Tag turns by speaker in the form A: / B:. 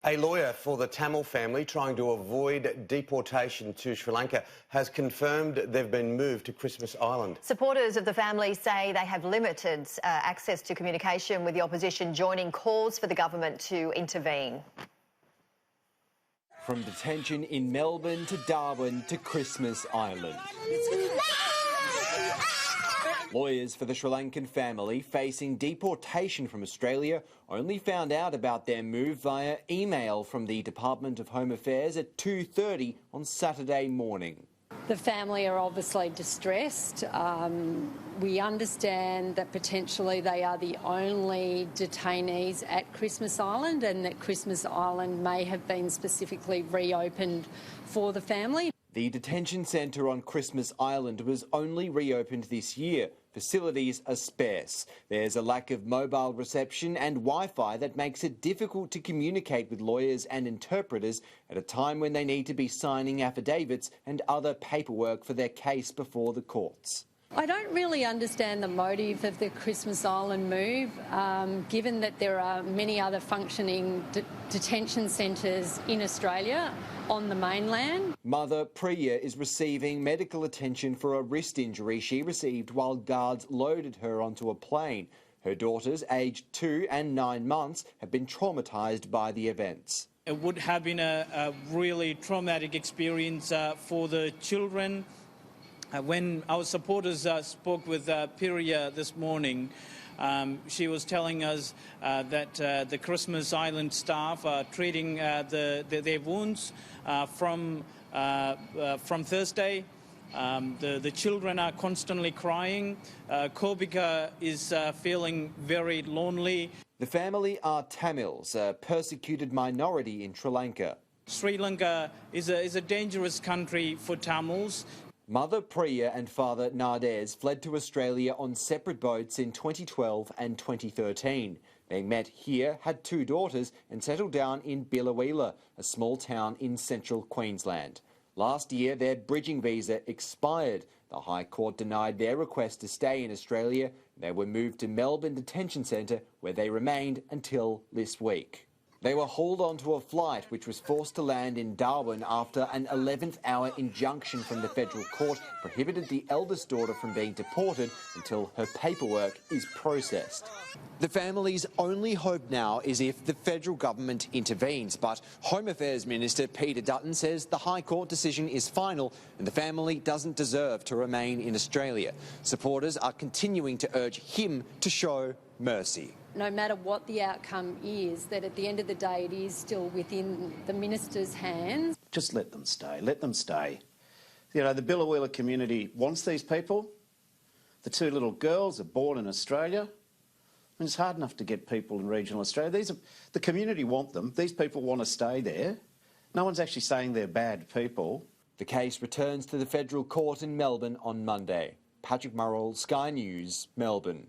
A: A lawyer for the Tamil family trying to avoid deportation to Sri Lanka has confirmed they've been moved to Christmas Island.
B: Supporters of the family say they have limited access to communication, with the opposition joining calls for the government to intervene.
C: From detention in Melbourne to Darwin to Christmas Island. Lawyers for the Sri Lankan family facing deportation from Australia only found out about their move via email from the Department of Home Affairs at 2:30 on Saturday morning.
D: The family are obviously distressed. We understand that potentially they are the only detainees at Christmas Island and that Christmas Island may have been specifically reopened for the family.
C: The detention centre on Christmas Island was only reopened this year. Facilities are sparse. There's a lack of mobile reception and Wi-Fi that makes it difficult to communicate with lawyers and interpreters at a time when they need to be signing affidavits and other paperwork for their case before the courts.
D: I don't really understand the motive of the Christmas Island move, given that there are many other functioning detention centres in Australia on the mainland.
C: Mother Priya is receiving medical attention for a wrist injury she received while guards loaded her onto a plane. Her daughters, aged 2 and 9 months, have been traumatised by the events.
E: It would have been a really traumatic experience for the children. When our supporters spoke with Priya this morning, she was telling us that the Christmas Island staff are treating their wounds from Thursday. The children are constantly crying. Kobika is feeling very lonely.
C: The family are Tamils, a persecuted minority in Sri Lanka.
E: Sri Lanka is a dangerous country for Tamils.
C: Mother Priya and father Nades fled to Australia on separate boats in 2012 and 2013. They met here, had 2 daughters and settled down in Billawila, a small town in central Queensland. Last year, their bridging visa expired. The High Court denied their request to stay in Australia. They were moved to Melbourne Detention Centre, where they remained until this week. They were hauled onto a flight which was forced to land in Darwin after an 11th hour injunction from the federal court prohibited the eldest daughter from being deported until her paperwork is processed. The family's only hope now is if the federal government intervenes, but Home Affairs Minister Peter Dutton says the High Court decision is final and the family doesn't deserve to remain in Australia. Supporters are continuing to urge him to show mercy.
D: No matter what the outcome is, that at the end of the day it is still within the minister's hands.
F: Just let them stay, let them stay. You know, the Billawila community wants these people. The 2 little girls are born in Australia. I mean, it's hard enough to get people in regional Australia. The community want them. These people want to stay there. No one's actually saying they're bad people.
C: The case returns to the federal court in Melbourne on Monday. Patrick Murrell, Sky News, Melbourne.